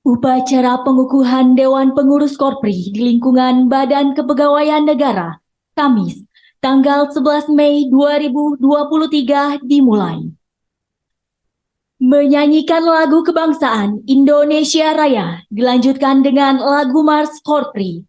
Upacara pengukuhan Dewan Pengurus Korpri di lingkungan Badan Kepegawaian Negara, Kamis, tanggal 11 Mei 2023 dimulai. Menyanyikan lagu kebangsaan Indonesia Raya dilanjutkan dengan lagu Mars Korpri.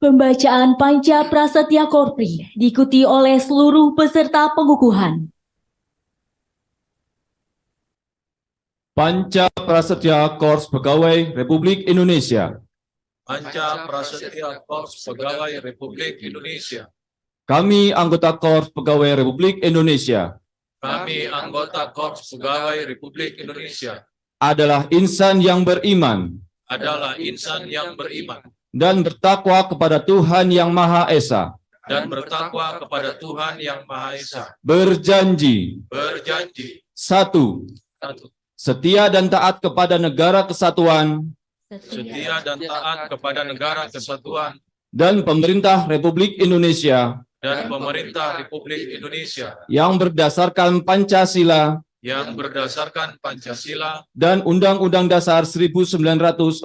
Pembacaan Panca Prasetya Korpri diikuti oleh seluruh peserta pengukuhan. Panca Prasetya Korps Pegawai Republik Indonesia. Panca Prasetya Korps Pegawai Republik Indonesia. Kami anggota Korps Pegawai Republik Indonesia Kami anggota Korps Pegawai Republik Indonesia adalah insan yang beriman adalah insan yang beriman dan bertakwa kepada Tuhan Yang Maha Esa. dan bertakwa kepada Tuhan Yang Maha Esa. Berjanji. Satu, 1. Setia dan taat kepada negara kesatuan setia dan taat kepada negara kesatuan dan pemerintah Republik Indonesia dan pemerintah Republik Indonesia yang berdasarkan Pancasila yang berdasarkan Pancasila dan Undang-Undang Dasar 1945.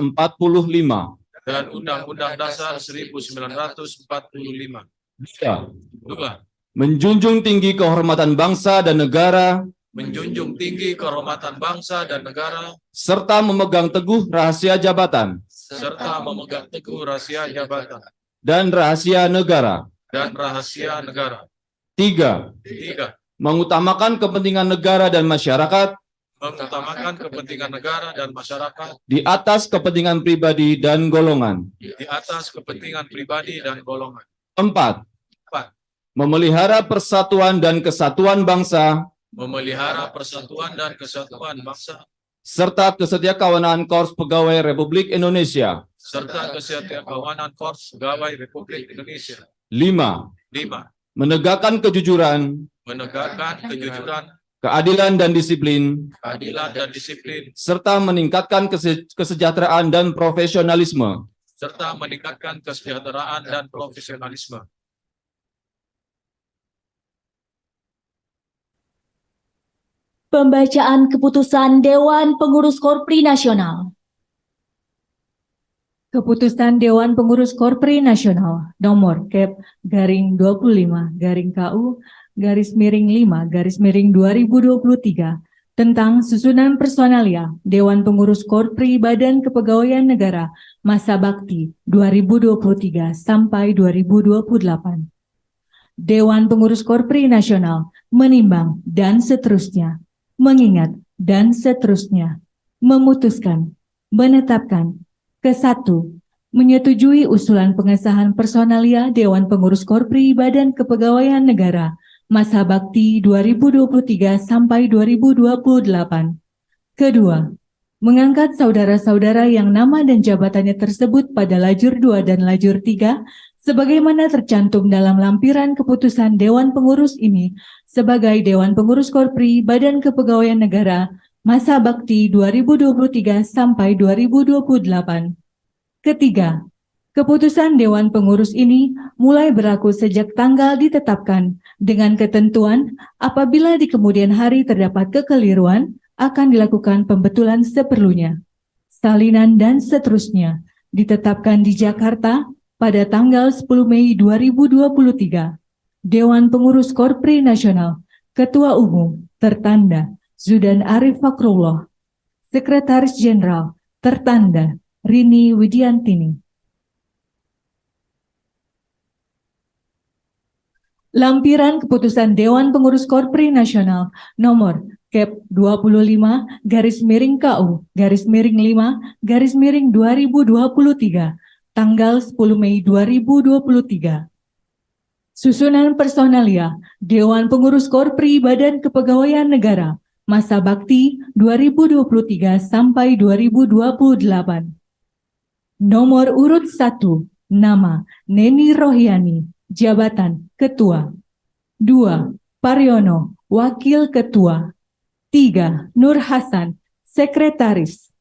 dan Undang-Undang Dasar 1945. 2. Dua, Menjunjung tinggi kehormatan bangsa dan negara menjunjung tinggi kehormatan bangsa dan negara, serta memegang teguh rahasia jabatan serta memegang teguh rahasia jabatan dan rahasia negara. dan rahasia negara. 3. 3. Mengutamakan kepentingan negara dan masyarakat Mengutamakan kepentingan negara dan masyarakat di atas kepentingan pribadi dan golongan. di atas kepentingan pribadi dan golongan. 4. 4. Memelihara persatuan dan kesatuan bangsa Memelihara persatuan dan kesatuan bangsa serta kesetiakawanan Korps Pegawai Republik Indonesia. serta kesetiakawanan Korps Pegawai Republik Indonesia. 5. 5. Menegakkan kejujuran, Menegakkan kejujuran, keadilan dan disiplin, keadilan dan disiplin, serta meningkatkan kesejahteraan dan profesionalisme. serta meningkatkan kesejahteraan dan profesionalisme. Pembacaan keputusan Dewan Pengurus Korpri Nasional. Keputusan Dewan Pengurus Korpri Nasional nomor Kep/25-KU/5/2023 tentang susunan personalia Dewan Pengurus Korpri Badan Kepegawaian Negara masa bakti 2023 sampai 2028. Dewan Pengurus Korpri Nasional menimbang dan seterusnya, mengingat dan seterusnya, memutuskan, menetapkan, ke-1, menyetujui usulan pengesahan personalia Dewan Pengurus Korpri Badan Kepegawaian Negara masa bakti 2023 sampai 2028. Kedua, mengangkat saudara-saudara yang nama dan jabatannya tersebut pada lajur 2 dan lajur 3 sebagaimana tercantum dalam lampiran keputusan Dewan Pengurus ini sebagai Dewan Pengurus Korpri Badan Kepegawaian Negara masa bakti 2023 sampai 2028. Ketiga, keputusan Dewan Pengurus ini mulai berlaku sejak tanggal ditetapkan dengan ketentuan apabila di kemudian hari terdapat kekeliruan akan dilakukan pembetulan seperlunya. Salinan dan seterusnya ditetapkan di Jakarta pada tanggal 10 Mei 2023. Dewan Pengurus Korpri Nasional, Ketua Umum, tertanda Zudan Arif Fakrullah, Sekretaris Jenderal, tertanda Rini Widiantini. Lampiran keputusan Dewan Pengurus Korpri Nasional nomor Kep/25-5-2023 tanggal 10 Mei 2023. Susunan personalia Dewan Pengurus Korpri Badan Kepegawaian Negara masa bakti 2023 sampai 2028. Nomor urut 1, nama Neni Rohiani, jabatan Ketua. 2. Pariono, Wakil Ketua. 3. Nur Hasan, Sekretaris.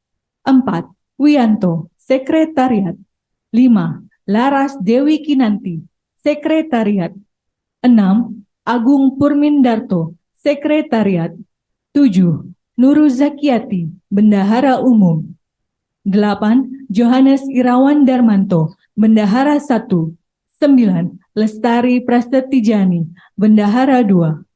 4. Wianto, Sekretariat. 5. Laras Dewi Kinanti, Sekretariat. 6. Agung Purmindarto, Sekretariat. 7. Nuru Zakiati, Bendahara Umum. 8. Johannes Irawan Darmanto, Bendahara 1. 9. Lestari Prasetijani, Bendahara 2.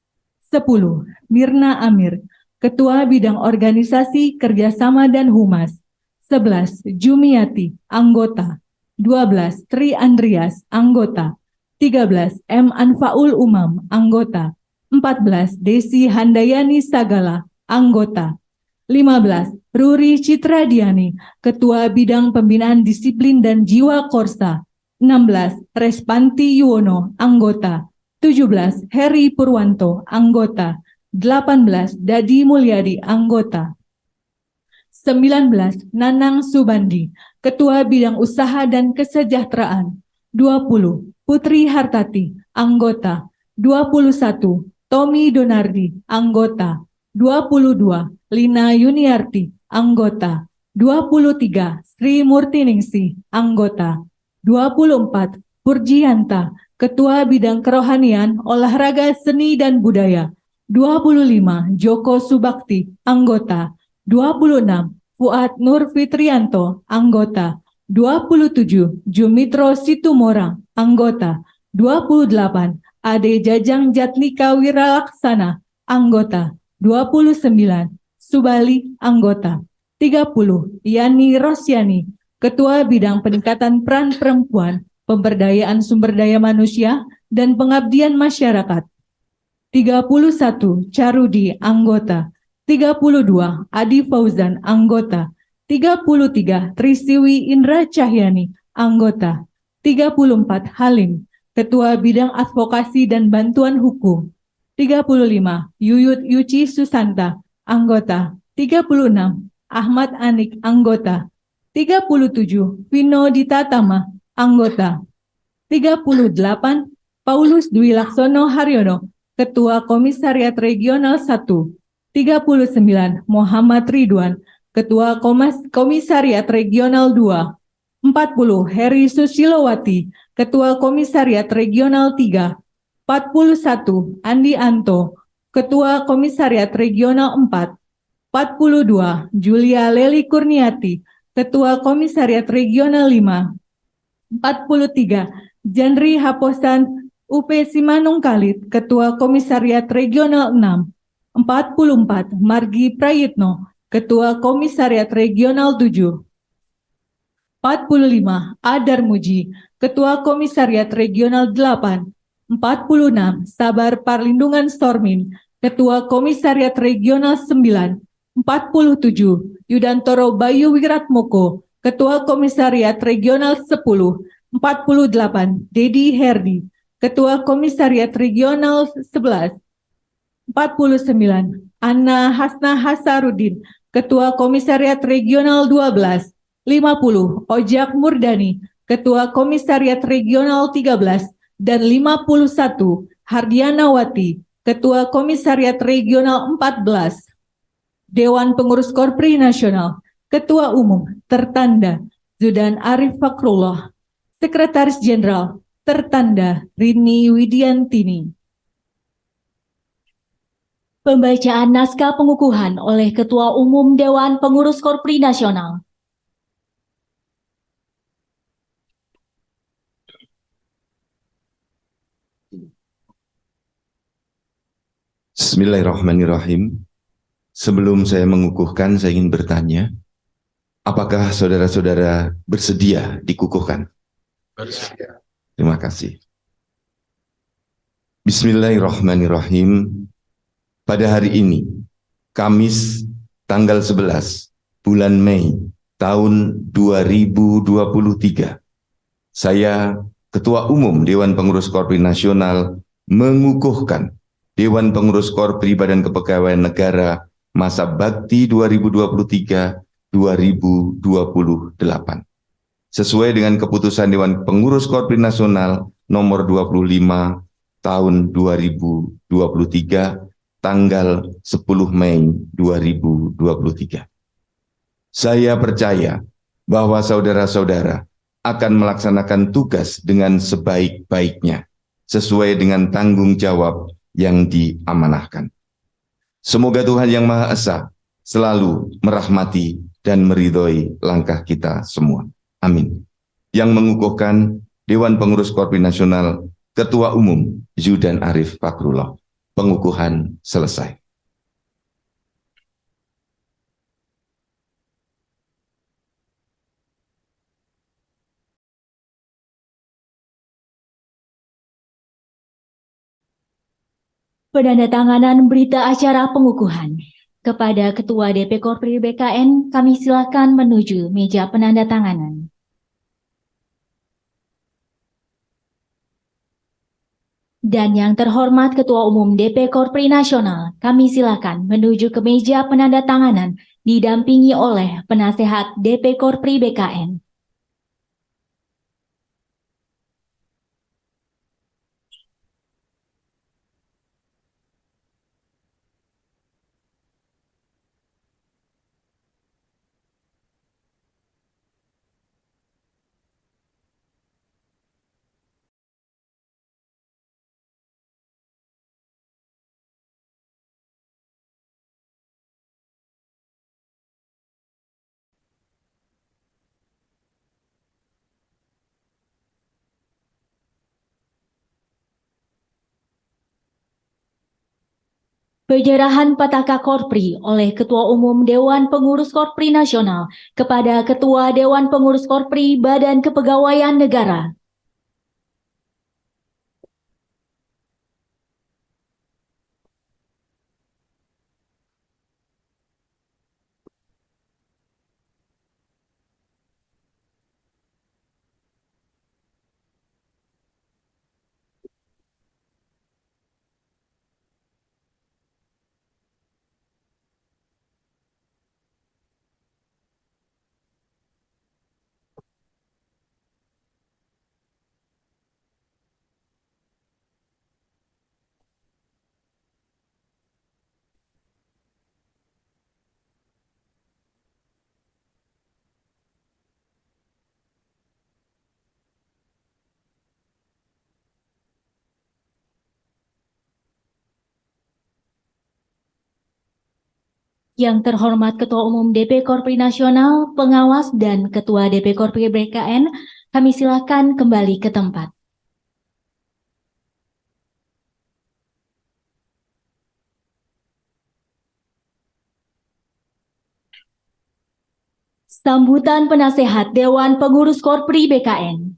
10. Mirna Amir, Ketua Bidang Organisasi Kerjasama dan Humas. 11. Jumiati, Anggota. 12. Tri Andrias, Anggota. 13. M. Anfaul Umam, Anggota. 14. Desi Handayani Sagala, Anggota. 15. Ruri Citradiani, Ketua Bidang Pembinaan Disiplin dan Jiwa Korsa. 16. Respanti Yuwono, Anggota. 17. Heri Purwanto, Anggota. 18. Dadi Mulyadi, Anggota. 19. Nanang Subandi, Ketua Bidang Usaha dan Kesejahteraan. 20. Putri Hartati, Anggota. 21. Tommy Donardi, Anggota. 22. Lina Yuniarti, Anggota. 23. Sri Murtiningsih, Anggota. 24. Purjianta, Ketua Bidang Kerohanian, Olahraga, Seni dan Budaya. 25. Joko Subakti, Anggota. 26. Fuad Nur Fitrianto, Anggota. 27. Jumitro Situmorang, Anggota. 28. Ade Jajang Jatlika Wiralaksana, Anggota. 29. Subali, anggota. 30. Yani Rosyani, Ketua Bidang Peningkatan Peran Perempuan, Pemberdayaan Sumber Daya Manusia, dan Pengabdian Masyarakat. 31. Carudi, anggota. 32. Adi Fauzan, anggota. 33. Trisiwi Indra Cahyani, anggota. 34. Halim, Ketua Bidang Advokasi dan Bantuan Hukum. 35. Yuyut Yuci Susanta, anggota. 36. Ahmad Anik, anggota. 37. Vino Ditatama, anggota. 38. Paulus Dwi Laksono Haryono, Ketua Komisariat Regional 1. 39. Muhammad Ridwan, Ketua Komisariat Regional 2. 40. Heri Susilowati, Ketua Komisariat Regional 3. 41. Andi Anto, Ketua Komisariat Regional 4. 42. Julia Leli Kurniati, Ketua Komisariat Regional 5. 43. Janri Haposan UP Simanung Kalit, Ketua Komisariat Regional 6. 44. Margi Prayitno, Ketua Komisariat Regional 7. 45. Adar Muji, Ketua Komisariat Regional 8. 46. Sabar Parlindungan Stormin, Ketua Komisariat Regional 9. 47. Yudantoro Bayu Wiratmoko, Ketua Komisariat Regional 10. 48. Dedi Herdi, Ketua Komisariat Regional 11. 49. Anna Hasna Hasarudin, Ketua Komisariat Regional 12. 50. Ojak Murdani, Ketua Komisariat Regional 13. Dan 51. Hardiana Wati, Ketua Komisariat Regional 14. Dewan Pengurus Korpri Nasional, Ketua Umum tertanda Zudan Arif Fakrullah, Sekretaris Jenderal tertanda Rini Widiantini. Pembacaan naskah pengukuhan oleh Ketua Umum Dewan Pengurus Korpri Nasional. Bismillahirrahmanirrahim. Sebelum saya mengukuhkan, saya ingin bertanya, apakah saudara-saudara bersedia dikukuhkan? Bersedia. Terima kasih. Bismillahirrahmanirrahim. Pada hari ini, Kamis tanggal 11 bulan Mei tahun 2023, saya Ketua Umum Dewan Pengurus Korpri Nasional mengukuhkan Dewan Pengurus Korpri Badan Kepegawaian Negara masa bakti 2023-2028. Sesuai dengan keputusan Dewan Pengurus Korpri Nasional nomor 25 tahun 2023 tanggal 10 Mei 2023. Saya percaya bahwa saudara-saudara akan melaksanakan tugas dengan sebaik-baiknya sesuai dengan tanggung jawab yang diamanahkan. Semoga Tuhan Yang Maha Esa selalu merahmati dan meridhoi langkah kita semua. Amin. Yang mengukuhkan Dewan Pengurus Korpri Nasional, Ketua Umum Zudan Arif Fakrullah. Pengukuhan selesai. Penandatanganan berita acara pengukuhan. Kepada Ketua DP Korpri BKN, kami silakan menuju meja penandatanganan. Dan yang terhormat Ketua Umum DP Korpri Nasional, kami silakan menuju ke meja penandatanganan didampingi oleh penasehat DP Korpri BKN. Penyerahan Pataka Korpri oleh Ketua Umum Dewan Pengurus Korpri Nasional kepada Ketua Dewan Pengurus Korpri Badan Kepegawaian Negara. Yang terhormat Ketua Umum DP Korpri Nasional, Pengawas, dan Ketua DP Korpri BKN, kami silakan kembali ke tempat. Sambutan Penasehat Dewan Pengurus Korpri BKN.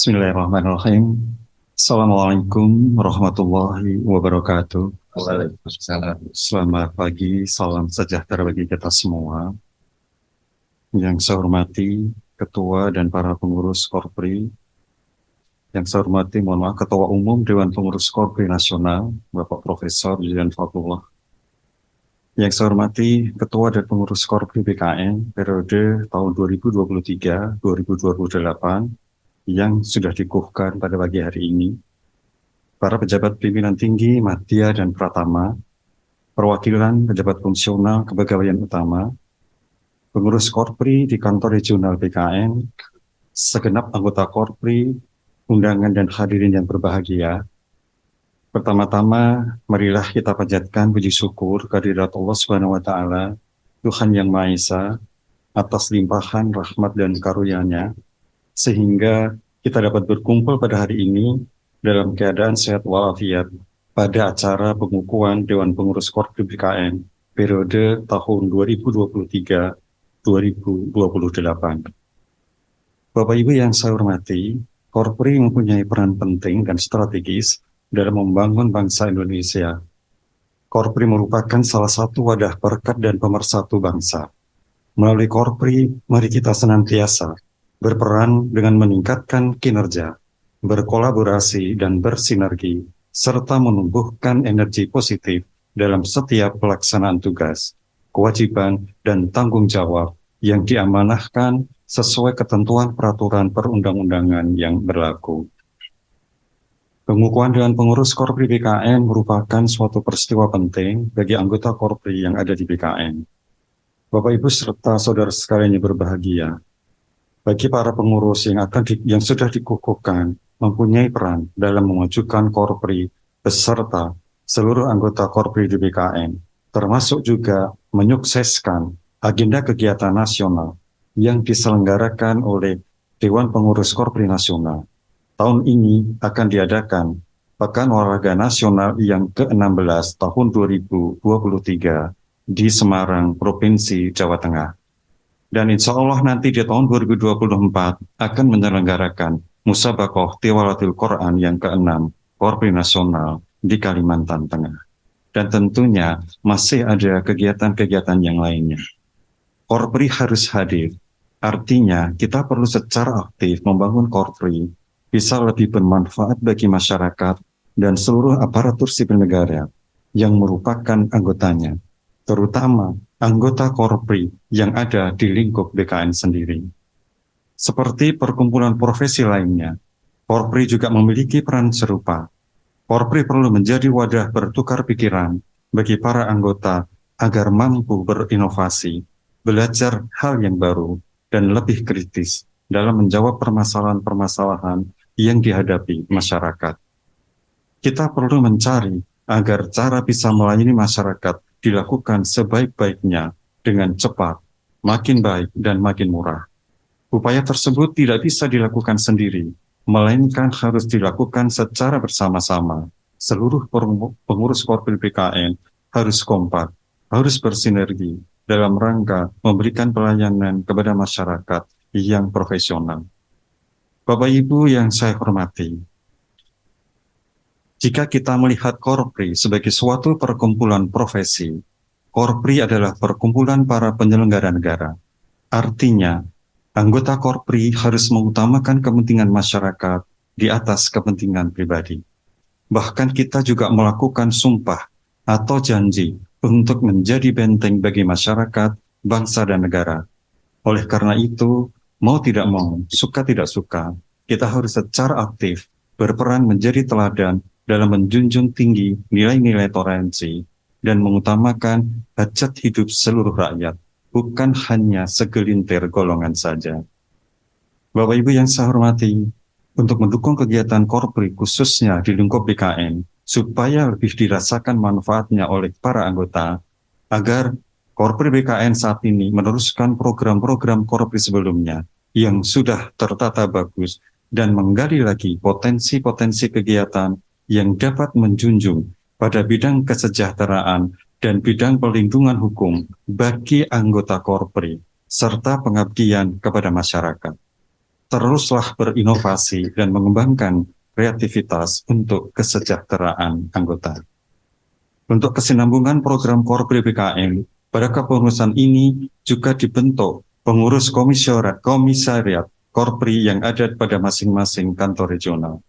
Bismillahirrahmanirrahim. Assalamualaikum warahmatullahi wabarakatuh. Waalaikumsalam. Selamat pagi, salam sejahtera bagi kita semua. Yang saya hormati Ketua dan para pengurus Korpri. Yang saya hormati, mohon maaf, Ketua Umum Dewan Pengurus Korpri Nasional, Bapak Profesor Julian Fatullah. Yang saya hormati Ketua dan Pengurus Korpri BKN periode tahun 2023-2028 yang sudah dikukuhkan pada pagi hari ini, para pejabat pimpinan tinggi, madya, dan pratama, perwakilan pejabat fungsional kepegawaian utama, pengurus Korpri di kantor regional BKN, segenap anggota Korpri, undangan dan hadirin yang berbahagia. Pertama-tama, marilah kita panjatkan puji syukur kehadirat Allah Subhanahu wa Ta'ala, Tuhan Yang Maha Esa, atas limpahan rahmat dan karunia-Nya, sehingga kita dapat berkumpul pada hari ini dalam keadaan sehat walafiat pada acara pengukuhan Dewan Pengurus Korpri BKN periode tahun 2023-2028. Bapak Ibu yang saya hormati, Korpri mempunyai peran penting dan strategis dalam membangun bangsa Indonesia. Korpri merupakan salah satu wadah perekat dan pemersatu bangsa. Melalui Korpri, mari kita senantiasa berperan dengan meningkatkan kinerja, berkolaborasi dan bersinergi, serta menumbuhkan energi positif dalam setiap pelaksanaan tugas, kewajiban, dan tanggung jawab yang diamanahkan sesuai ketentuan peraturan perundang-undangan yang berlaku. Pengukuhan Dewan Pengurus Korpri BKN merupakan suatu peristiwa penting bagi anggota Korpri yang ada di BKN. Bapak Ibu serta saudara sekalian yang berbahagia, bagi para pengurus yang sudah dikukuhkan mempunyai peran dalam memajukan Korpri beserta seluruh anggota Korpri di BKN, termasuk juga menyukseskan agenda kegiatan nasional yang diselenggarakan oleh Dewan Pengurus Korpri Nasional. Tahun ini akan diadakan Pekan Olahraga Nasional yang ke-16 tahun 2023 di Semarang, Provinsi Jawa Tengah. Dan insya Allah nanti di tahun 2024 akan menyelenggarakan Musabaqah Tilawahil Quran yang ke-6 Korpri Nasional di Kalimantan Tengah. Dan tentunya masih ada kegiatan-kegiatan yang lainnya. Korpri harus hadir, artinya kita perlu secara aktif membangun Korpri bisa lebih bermanfaat bagi masyarakat dan seluruh aparatur sipil negara yang merupakan anggotanya, terutama anggota Korpri yang ada di lingkup BKN sendiri. Seperti perkumpulan profesi lainnya, Korpri juga memiliki peran serupa. Korpri perlu menjadi wadah bertukar pikiran bagi para anggota agar mampu berinovasi, belajar hal yang baru, dan lebih kritis dalam menjawab permasalahan-permasalahan yang dihadapi masyarakat. Kita perlu mencari agar cara bisa melayani masyarakat dilakukan sebaik-baiknya dengan cepat, makin baik dan makin murah. Upaya tersebut tidak bisa dilakukan sendiri, melainkan harus dilakukan secara bersama-sama. Seluruh pengurus Korpri BKN harus kompak, harus bersinergi dalam rangka memberikan pelayanan kepada masyarakat yang profesional. Bapak Ibu yang saya hormati, jika kita melihat Korpri sebagai suatu perkumpulan profesi, Korpri adalah perkumpulan para penyelenggara negara. Artinya, anggota Korpri harus mengutamakan kepentingan masyarakat di atas kepentingan pribadi. Bahkan kita juga melakukan sumpah atau janji untuk menjadi benteng bagi masyarakat, bangsa, dan negara. Oleh karena itu, mau tidak mau, suka tidak suka, kita harus secara aktif berperan menjadi teladan dalam menjunjung tinggi nilai-nilai toleransi dan mengutamakan hajat hidup seluruh rakyat, bukan hanya segelintir golongan saja. Bapak Ibu yang saya hormati, untuk mendukung kegiatan Korpri khususnya di lingkup BKN, supaya lebih dirasakan manfaatnya oleh para anggota, agar Korpri BKN saat ini meneruskan program-program Korpri sebelumnya yang sudah tertata bagus dan menggali lagi potensi-potensi kegiatan yang dapat menjunjung pada bidang kesejahteraan dan bidang perlindungan hukum bagi anggota Korpri, serta pengabdian kepada masyarakat. Teruslah berinovasi dan mengembangkan kreativitas untuk kesejahteraan anggota. Untuk kesinambungan program Korpri BKN, pada kepengurusan ini juga dibentuk pengurus komisariat Korpri yang ada pada masing-masing kantor regional.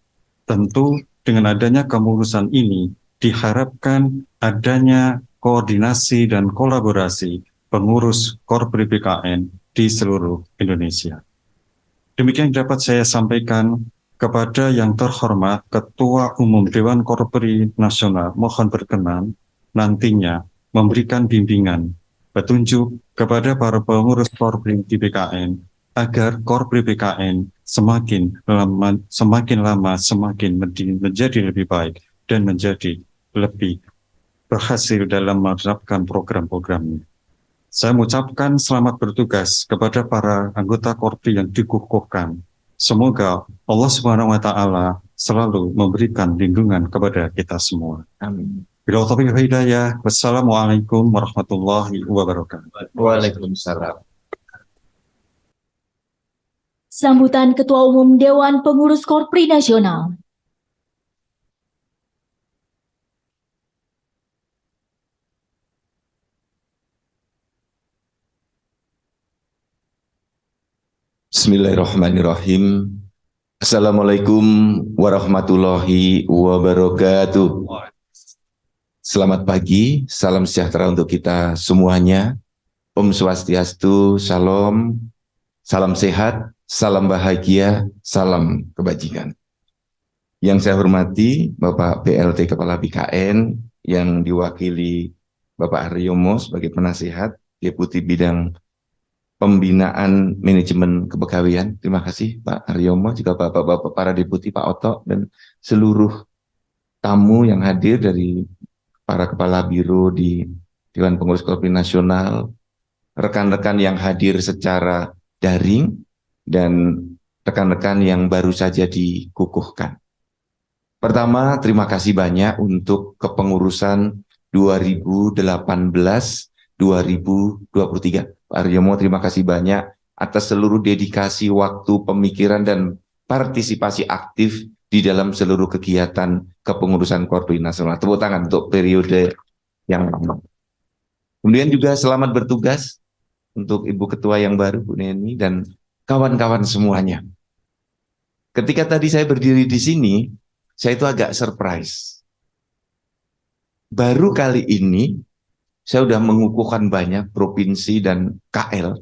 Tentu dengan adanya kepengurusan ini diharapkan adanya koordinasi dan kolaborasi pengurus Korpri BKN di seluruh Indonesia. Demikian dapat saya sampaikan kepada yang terhormat Ketua Umum Dewan Korpri Nasional, mohon berkenan nantinya memberikan bimbingan, petunjuk kepada para pengurus Korpri di BKN agar Korpri BKN semakin lama semakin menjadi lebih baik dan menjadi lebih berhasil dalam menerapkan program-programnya. Saya mengucapkan selamat bertugas kepada para anggota Korpri yang dikukuhkan. Semoga Allah Subhanahu wa Ta'ala selalu memberikan lindungan kepada kita semua. Amin. Bila taufiq wal hidayah, wassalamualaikum warahmatullahi wabarakatuh. Waalaikumsalam. Sambutan Ketua Umum Dewan Pengurus Korpri Nasional. Bismillahirrahmanirrahim. Assalamualaikum warahmatullahi wabarakatuh. Selamat pagi, salam sejahtera untuk kita semuanya. Om Swastiastu, Salam, salam sehat, salam bahagia, salam kebajikan. Yang saya hormati Bapak PLT Kepala BKN yang diwakili Bapak Haryomo sebagai penasihat Deputi Bidang Pembinaan Manajemen Kepegawaian. Terima kasih Pak Haryomo, juga Bapak-Bapak para Deputi, Pak Oto, dan seluruh tamu yang hadir dari para Kepala Biro di Dewan Pengurus Korpri Nasional, rekan-rekan yang hadir secara daring, dan rekan-rekan yang baru saja dikukuhkan. Pertama, terima kasih banyak untuk kepengurusan 2018-2023. Pak Haryomo, terima kasih banyak atas seluruh dedikasi waktu, pemikiran, dan partisipasi aktif di dalam seluruh kegiatan kepengurusan Korpri Nasional. Tepuk tangan untuk periode yang lama. Kemudian juga selamat bertugas untuk Ibu Ketua yang baru, Bu Neni, dan kawan-kawan semuanya. Ketika tadi saya berdiri di sini, saya itu agak surprise. Baru kali ini, saya sudah mengukuhkan banyak provinsi dan KL.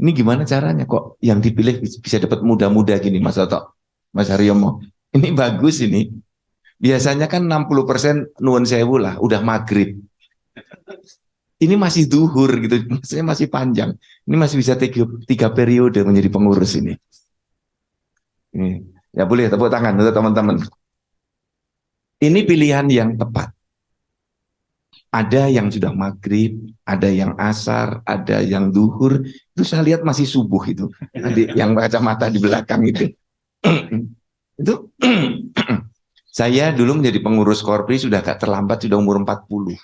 Ini gimana caranya kok yang dipilih bisa dapat muda-muda gini, Mas Oto, Mas Haryomo? Ini bagus ini. Biasanya kan 60% nuwun sewu lah, udah maghrib. Ini masih duhur gitu, maksudnya masih panjang. Ini masih bisa tiga periode menjadi pengurus ini. Ini ya, boleh tepuk tangan untuk teman-teman. Ini pilihan yang tepat. Ada yang sudah maghrib, ada yang asar, ada yang duhur. Itu saya lihat masih subuh itu. Tadi yang kacamata di belakang itu. Itu saya dulu menjadi pengurus Korpri sudah agak terlambat, sudah umur 40.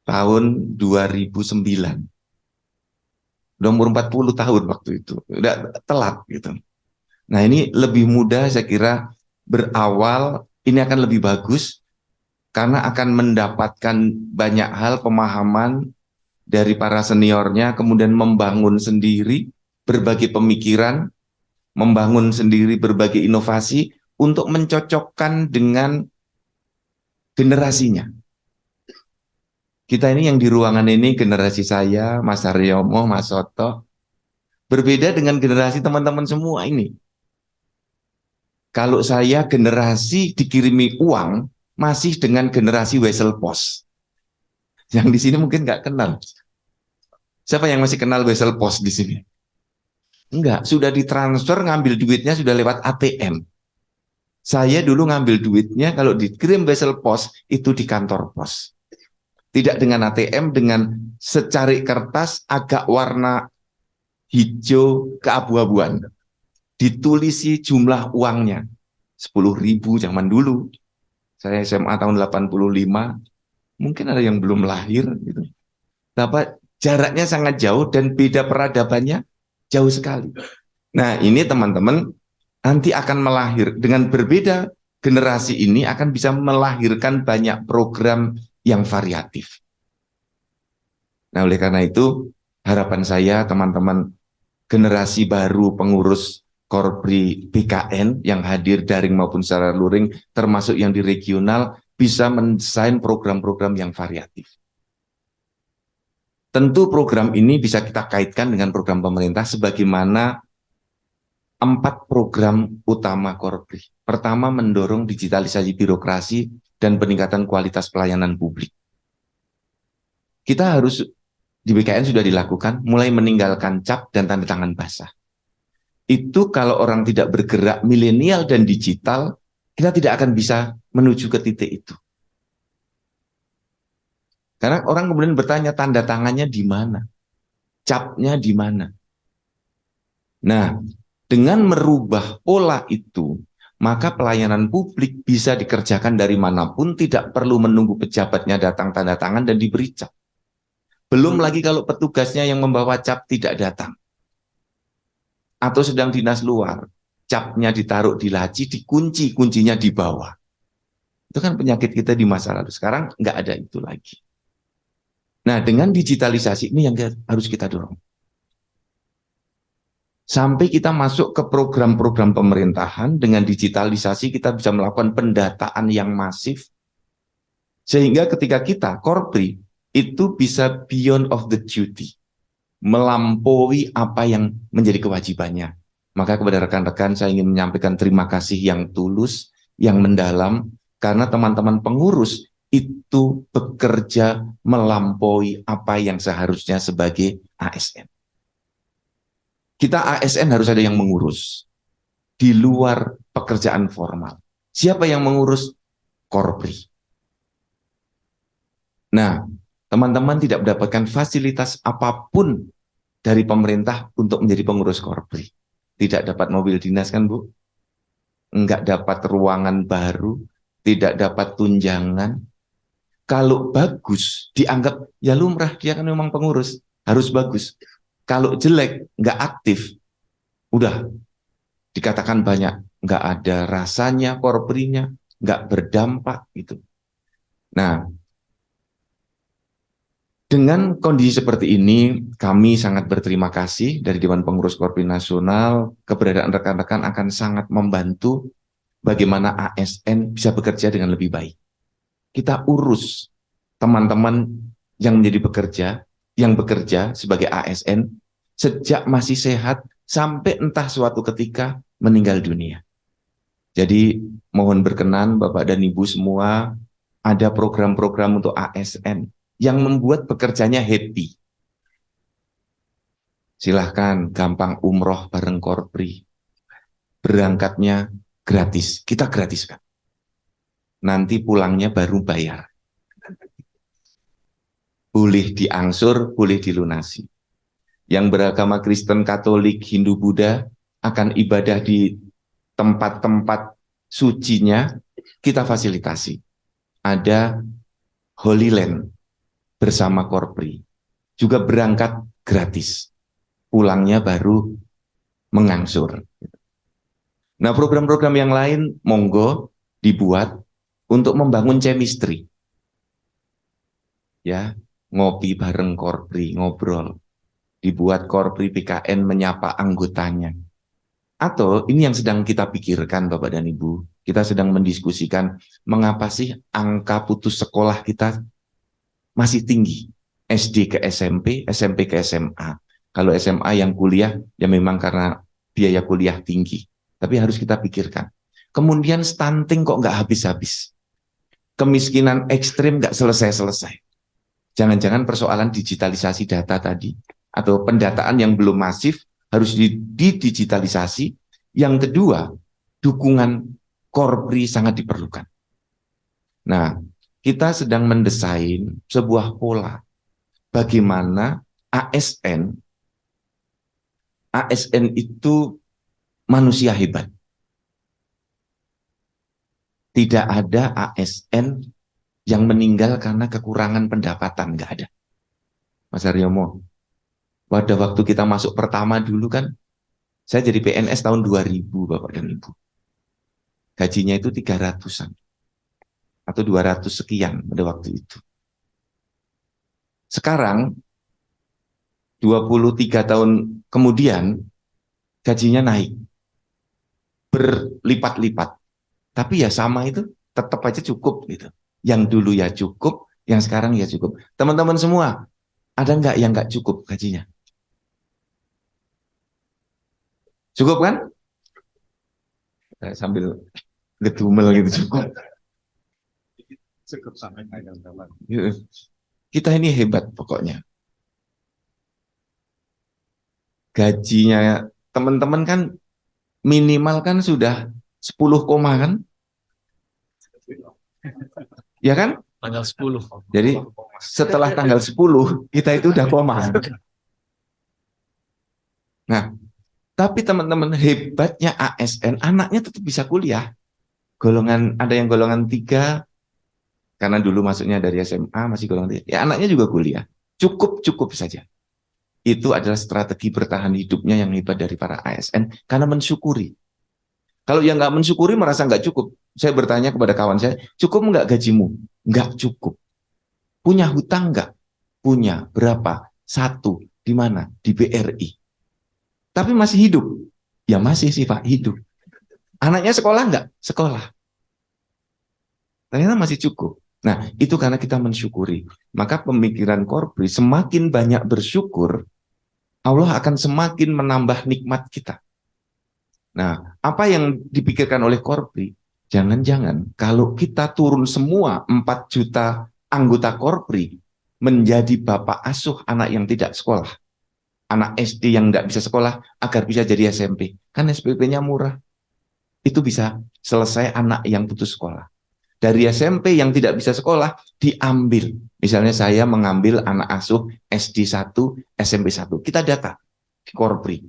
Tahun 2009. Udah umur 40 tahun waktu itu. Udah telat gitu. Nah, ini lebih mudah saya kira berawal, ini akan lebih bagus karena akan mendapatkan banyak hal pemahaman dari para seniornya, kemudian membangun sendiri berbagai pemikiran, membangun sendiri berbagai inovasi untuk mencocokkan dengan generasinya. Kita ini yang di ruangan ini generasi saya, Mas Haryomo, Mas Soto, berbeda dengan generasi teman-teman semua ini. Kalau saya generasi dikirimi uang, masih dengan generasi Wesel Pos. Yang di sini mungkin nggak kenal. Siapa yang masih kenal Wesel Pos di sini? Enggak, sudah ditransfer, ngambil duitnya sudah lewat ATM. Saya dulu ngambil duitnya kalau dikirim Wesel Pos itu di kantor pos. Tidak dengan ATM, dengan secari kertas agak warna hijau keabu-abuan. Ditulisi jumlah uangnya. 10.000 zaman dulu. Saya SMA tahun 85, mungkin ada yang belum lahir gitu. Tapi jaraknya sangat jauh dan beda peradabannya jauh sekali. Nah, ini teman-teman nanti akan dengan berbeda generasi ini akan bisa melahirkan banyak program yang variatif. Nah, oleh karena itu harapan saya teman-teman generasi baru pengurus Korpri BKN yang hadir daring maupun secara luring, termasuk yang di regional, bisa mendesain program-program yang variatif. Tentu program ini bisa kita kaitkan dengan program pemerintah sebagaimana 4 program utama Korpri. Pertama, mendorong digitalisasi birokrasi dan peningkatan kualitas pelayanan publik. Kita harus, di BKN sudah dilakukan, mulai meninggalkan cap dan tanda tangan basah. Itu kalau orang tidak bergerak milenial dan digital, kita tidak akan bisa menuju ke titik itu. Karena orang kemudian bertanya tanda tangannya di mana? Capnya di mana? Nah, dengan merubah pola itu, maka pelayanan publik bisa dikerjakan dari manapun, tidak perlu menunggu pejabatnya datang tanda tangan dan diberi cap. Belum lagi kalau petugasnya yang membawa cap tidak datang. Atau sedang dinas luar, capnya ditaruh di laci, dikunci, kuncinya di bawah. Itu kan penyakit kita di masa lalu. Sekarang nggak ada itu lagi. Nah, dengan digitalisasi ini yang harus kita dorong. Sampai kita masuk ke program-program pemerintahan, dengan digitalisasi kita bisa melakukan pendataan yang masif. Sehingga ketika kita, Korpri, itu bisa beyond of the duty. Melampaui apa yang menjadi kewajibannya. Maka kepada rekan-rekan saya ingin menyampaikan terima kasih yang tulus, yang mendalam, karena teman-teman pengurus itu bekerja melampaui apa yang seharusnya sebagai ASN. Kita ASN harus ada yang mengurus di luar pekerjaan formal. Siapa yang mengurus? Korpri. Nah, teman-teman tidak mendapatkan fasilitas apapun dari pemerintah untuk menjadi pengurus Korpri. Tidak dapat mobil dinas kan, Bu? Enggak dapat ruangan baru, tidak dapat tunjangan. Kalau bagus, dianggap ya lumrah, dia kan memang pengurus, harus bagus. Kalau jelek, enggak aktif, udah dikatakan banyak, enggak ada rasanya Korprinya, enggak berdampak gitu. Nah, dengan kondisi seperti ini, kami sangat berterima kasih dari Dewan Pengurus Korpri Nasional. Keberadaan rekan-rekan akan sangat membantu bagaimana ASN bisa bekerja dengan lebih baik. Kita urus teman-teman yang yang bekerja sebagai ASN sejak masih sehat sampai entah suatu ketika meninggal dunia. Jadi mohon berkenan Bapak dan Ibu semua, ada program-program untuk ASN yang membuat pekerjanya happy. Silahkan gampang umroh bareng Korpri. Berangkatnya gratis, kita gratiskan. Nanti pulangnya baru bayar. boleh diangsur, boleh dilunasi. Yang beragama Kristen, Katolik, Hindu, Buddha akan ibadah di tempat-tempat sucinya, kita fasilitasi. Ada Holy Land bersama Korpri. Juga berangkat gratis. Pulangnya baru mengangsur. Nah, program-program yang lain monggo dibuat untuk membangun chemistry. Ya, ngopi bareng Korpri, ngobrol. Dibuat Korpri PKN menyapa anggotanya. Atau ini yang sedang kita pikirkan Bapak dan Ibu, kita sedang mendiskusikan mengapa sih angka putus sekolah kita masih tinggi. SD ke SMP, SMP ke SMA. Kalau SMA yang kuliah, ya memang karena biaya kuliah tinggi. Tapi harus kita pikirkan. Kemudian stunting kok nggak habis-habis. Kemiskinan ekstrim nggak selesai-selesai. Jangan-jangan persoalan digitalisasi data tadi, atau pendataan yang belum masif, harus didigitalisasi. Yang kedua, dukungan Korpri sangat diperlukan. Nah, kita sedang mendesain sebuah pola. Bagaimana ASN itu manusia hebat. Tidak ada ASN yang meninggal karena kekurangan pendapatan, nggak ada. Mas Haryomo, pada waktu kita masuk pertama dulu kan, saya jadi PNS tahun 2000 Bapak dan Ibu. Gajinya itu 300-an. Atau 200 sekian pada waktu itu. Sekarang, 23 tahun kemudian, gajinya naik. Berlipat-lipat. Tapi ya sama itu, tetap aja cukup gitu. Yang dulu ya cukup, yang sekarang ya cukup. Teman-teman semua, ada nggak yang nggak cukup gajinya? Cukup kan? Sambil gedumel gitu cukup. Cukup sampai teman. Kita ini hebat pokoknya. Gajinya teman-teman kan minimal kan sudah 10 koma kan? Ya kan? Tanggal 10. Jadi setelah tanggal 10 kita itu udah koma. Nah, tapi teman-teman hebatnya ASN, anaknya tetap bisa kuliah. Ada yang golongan 3, karena dulu masuknya dari SMA, masih golongan 3. Ya anaknya juga kuliah. Cukup saja. Itu adalah strategi bertahan hidupnya yang hebat dari para ASN, karena mensyukuri. Kalau yang nggak mensyukuri merasa nggak cukup. Saya bertanya kepada kawan saya, cukup nggak gajimu? Nggak cukup. Punya hutang nggak? Punya. Berapa? 1. Di mana? Di BRI. Tapi masih hidup? Ya masih sih Pak, hidup. Anaknya sekolah nggak? Sekolah. Ternyata masih cukup. Nah, itu karena kita mensyukuri. Maka pemikiran Korpri semakin banyak bersyukur, Allah akan semakin menambah nikmat kita. Nah, apa yang dipikirkan oleh Korpri? Jangan-jangan kalau kita turun semua 4 juta anggota Korpri menjadi bapak asuh anak yang tidak sekolah. Anak SD yang tidak bisa sekolah agar bisa jadi SMP. Kan SPP-nya murah. Itu bisa selesai anak yang putus sekolah. Dari SMP yang tidak bisa sekolah diambil. Misalnya saya mengambil anak asuh SD 1, SMP 1. Kita data di Korpri.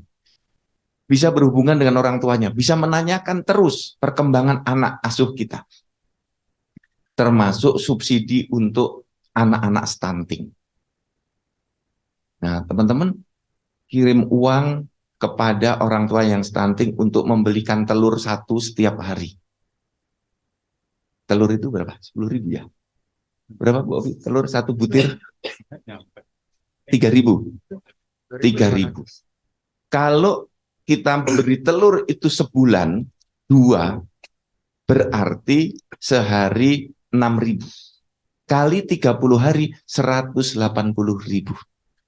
Bisa berhubungan dengan orang tuanya. Bisa menanyakan terus perkembangan anak asuh kita. Termasuk subsidi untuk anak-anak stunting. Nah, teman-teman, kirim uang kepada orang tua yang stunting untuk membelikan telur 1 setiap hari. Telur itu berapa? 10.000 ya? Berapa Bu Ovi? Telur 1 butir? 3.000. 3.000. Kalau kita beri telur itu sebulan 2, berarti sehari 6.000. Kali 30 hari 180.000.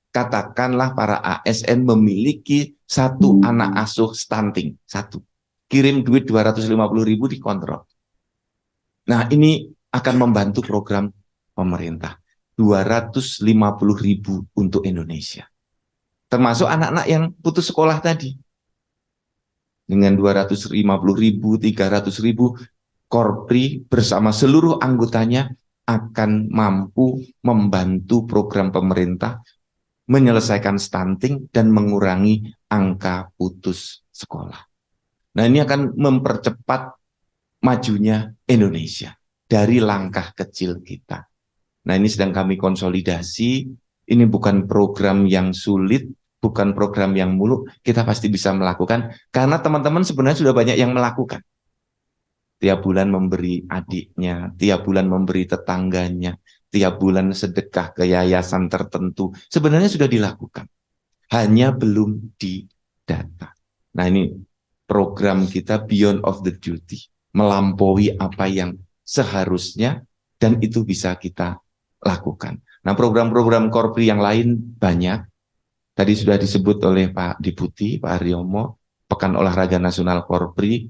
Katakanlah para ASN memiliki 1 anak asuh stunting. 1. Kirim duit 250.000 dikontrol. Nah, ini akan membantu program pemerintah. 250.000 untuk Indonesia. Termasuk anak-anak yang putus sekolah tadi. Dengan 250.000, 300.000, Korpri bersama seluruh anggotanya akan mampu membantu program pemerintah menyelesaikan stunting dan mengurangi angka putus sekolah. Nah, ini akan mempercepat majunya Indonesia dari langkah kecil kita. Nah, ini sedang kami konsolidasi. Ini bukan program yang sulit, bukan program yang muluk. Kita pasti bisa melakukan karena teman-teman sebenarnya sudah banyak yang melakukan. Tiap bulan memberi adiknya, tiap bulan memberi tetangganya, tiap bulan sedekah ke yayasan tertentu. Sebenarnya sudah dilakukan. Hanya belum didata. Nah, ini program kita Beyond of the Duty. Melampaui apa yang seharusnya dan itu bisa kita lakukan. Nah, program-program Korpri yang lain banyak. Tadi sudah disebut oleh Pak Diputi, Pak Haryomo, Pekan Olahraga Nasional Korpri.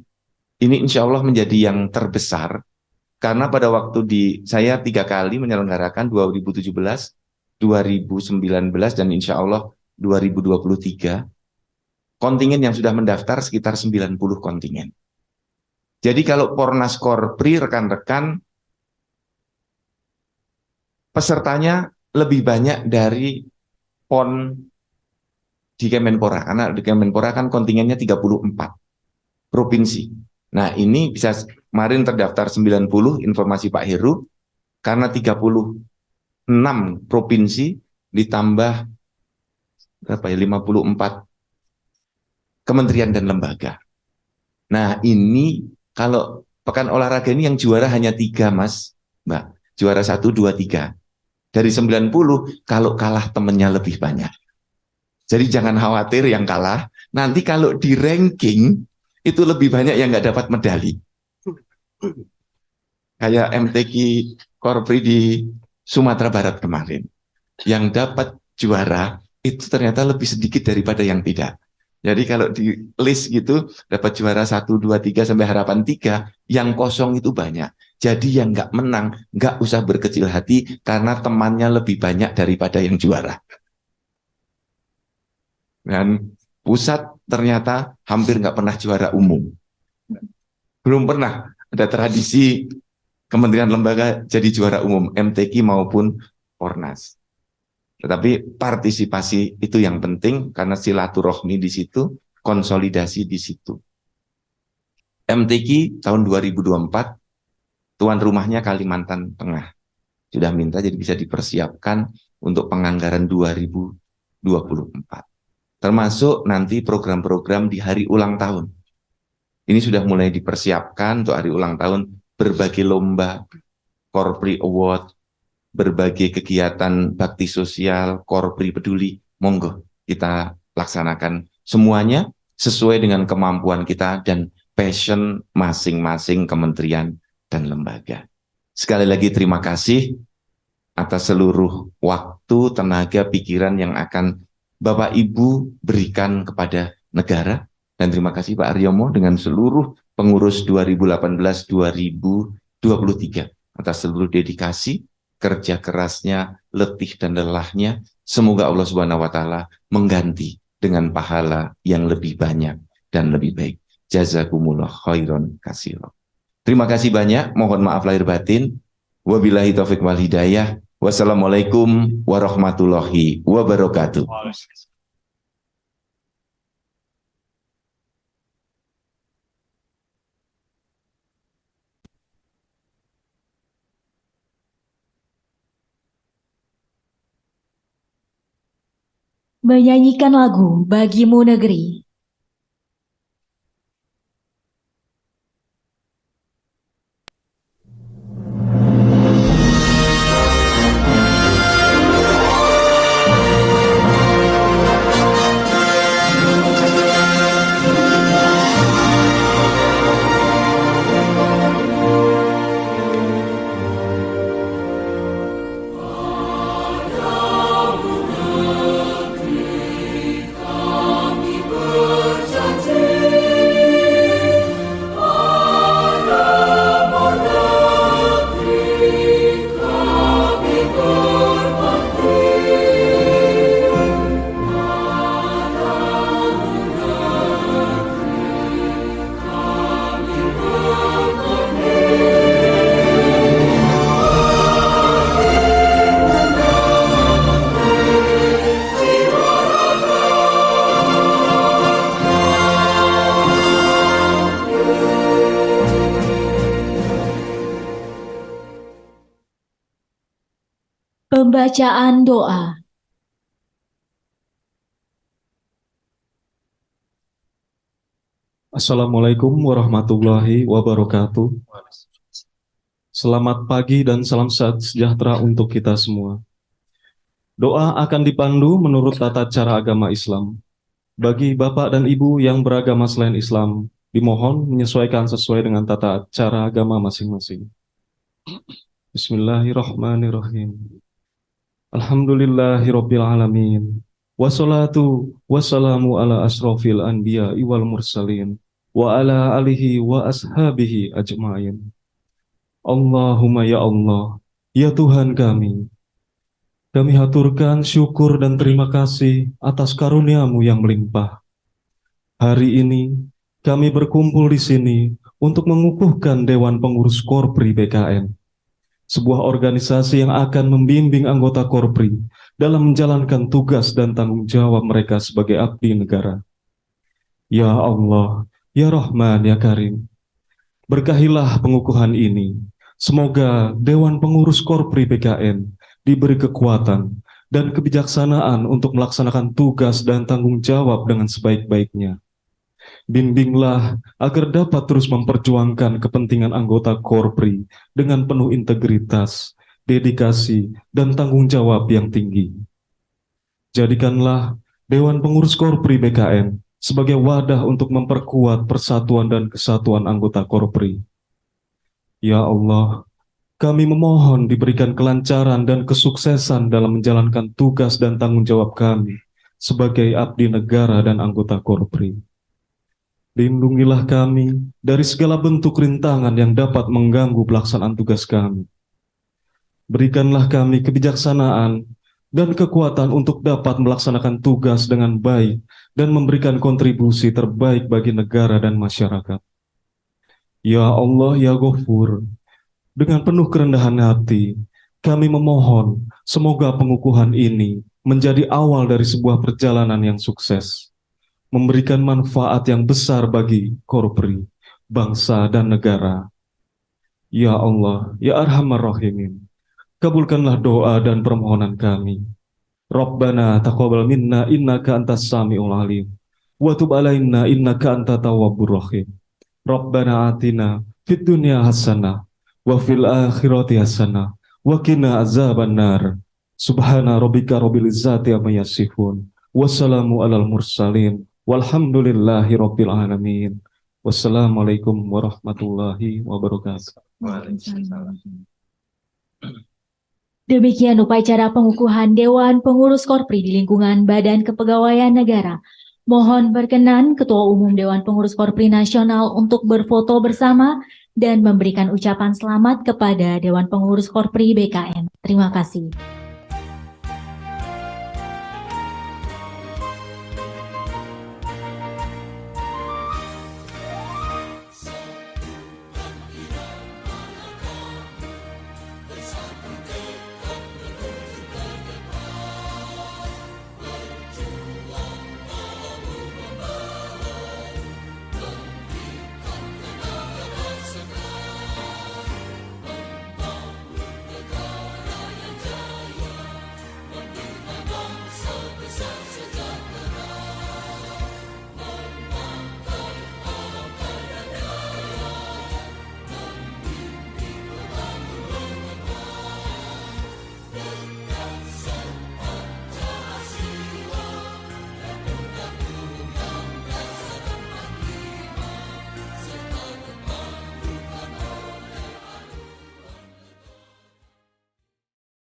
Ini insya Allah menjadi yang terbesar karena pada waktu saya 3 kali menyelenggarakan 2017, 2019 dan insya Allah 2023 kontingen yang sudah mendaftar sekitar 90 kontingen. Jadi kalau Pornas Korpri rekan-rekan pesertanya lebih banyak dari PON di Kemenpora karena di Kemenpora kan kontingennya 34 provinsi. Nah, ini bisa kemarin terdaftar 90 informasi Pak Heru karena 36 provinsi ditambah berapa ya 54 kementerian dan lembaga. Nah, ini kalau pekan olahraga ini yang juara hanya 3 Mas, Mbak. Juara 1, 2, 3. Dari 90 kalau kalah temennya lebih banyak. Jadi jangan khawatir yang kalah. Nanti kalau di ranking itu lebih banyak yang nggak dapat medali. Kayak MTQ Korpri di Sumatera Barat kemarin. Yang dapat juara itu ternyata lebih sedikit daripada yang tidak. Jadi kalau di list gitu dapat juara 1, 2, 3 sampai harapan 3, yang kosong itu banyak. Jadi yang nggak menang nggak usah berkecil hati karena temannya lebih banyak daripada yang juara. Dan pusat ternyata hampir nggak pernah juara umum. Belum pernah ada tradisi kementerian lembaga jadi juara umum, MTQ maupun Pornas. Tetapi partisipasi itu yang penting karena silaturahmi di situ, konsolidasi di situ. MTQ tahun 2024, tuan rumahnya Kalimantan Tengah. Sudah minta jadi bisa dipersiapkan untuk penganggaran 2024. Termasuk nanti program-program di hari ulang tahun. Ini sudah mulai dipersiapkan untuk hari ulang tahun, berbagai lomba, Korpri Award, berbagai kegiatan bakti sosial, Korpri Peduli, monggo kita laksanakan semuanya sesuai dengan kemampuan kita dan passion masing-masing kementerian dan lembaga. Sekali lagi terima kasih atas seluruh waktu, tenaga, pikiran yang akan Bapak Ibu berikan kepada negara. Dan terima kasih Pak Haryomo dengan seluruh pengurus 2018-2023 atas seluruh dedikasi, kerja kerasnya, letih dan lelahnya. Semoga Allah Subhanahu wa Ta'ala mengganti dengan pahala yang lebih banyak dan lebih baik. Jazakumullah khairan katsiran. Terima kasih banyak, mohon maaf lahir batin. Wabillahi taufiq wal hidayah. Wassalamualaikum warahmatullahi wabarakatuh. Menyanyikan lagu Bagimu Negeri. Kami Pembacaan doa. Assalamualaikum warahmatullahi wabarakatuh. Selamat pagi dan salam sejahtera untuk kita semua. Doa akan dipandu menurut tata cara agama Islam. Bagi Bapak dan Ibu yang beragama selain Islam, dimohon menyesuaikan sesuai dengan tata cara agama masing-masing. Bismillahirrahmanirrahim. Alhamdulillahirabbil alamin. Wassalatu wassalamu ala asrofil anbiya wal mursalin wa ala alihi wa ashabihi ajma'in. Allahumma ya Allah, ya Tuhan kami haturkan syukur dan terima kasih atas karunia-Mu yang melimpah. Hari ini kami berkumpul di sini untuk mengukuhkan Dewan Pengurus Korpri BKN, sebuah organisasi yang akan membimbing anggota Korpri dalam menjalankan tugas dan tanggung jawab mereka sebagai abdi negara. Ya Allah, ya Rahman, ya Karim, berkahilah pengukuhan ini. Semoga Dewan Pengurus Korpri BKN diberi kekuatan dan kebijaksanaan untuk melaksanakan tugas dan tanggung jawab dengan sebaik-baiknya. Bimbinglah agar dapat terus memperjuangkan kepentingan anggota Korpri dengan penuh integritas, dedikasi, dan tanggung jawab yang tinggi. Jadikanlah Dewan Pengurus Korpri BKN sebagai wadah untuk memperkuat persatuan dan kesatuan anggota Korpri. Ya Allah, kami memohon diberikan kelancaran dan kesuksesan dalam menjalankan tugas dan tanggung jawab kami sebagai abdi negara dan anggota Korpri. Lindungilah kami dari segala bentuk rintangan yang dapat mengganggu pelaksanaan tugas kami. Berikanlah kami kebijaksanaan dan kekuatan untuk dapat melaksanakan tugas dengan baik dan memberikan kontribusi terbaik bagi negara dan masyarakat. Ya Allah, ya Ghafur, dengan penuh kerendahan hati, kami memohon semoga pengukuhan ini menjadi awal dari sebuah perjalanan yang sukses, memberikan manfaat yang besar bagi Korpri, bangsa dan negara. Ya Allah, ya Arhamar Rahimin, kabulkanlah doa dan permohonan kami. Rabbana taqabbal minna innaka antas samiul alim wa tub alaina innaka antat tawwabur rahim. Rabbana atina fid dunya hasanah wa fil akhirati hasanah wa qina azabannar. Subhana rabbika rabbil izzati amma yasifun. Wassalamu alal mursalin. Walhamdulillahi rabbil alamin. Wassalamualaikum warahmatullahi wabarakatuh. Demikian upacara pengukuhan Dewan Pengurus Korpri di lingkungan Badan Kepegawaian Negara. Mohon berkenan Ketua Umum Dewan Pengurus Korpri Nasional untuk berfoto bersama dan memberikan ucapan selamat kepada Dewan Pengurus Korpri BKN. Terima kasih.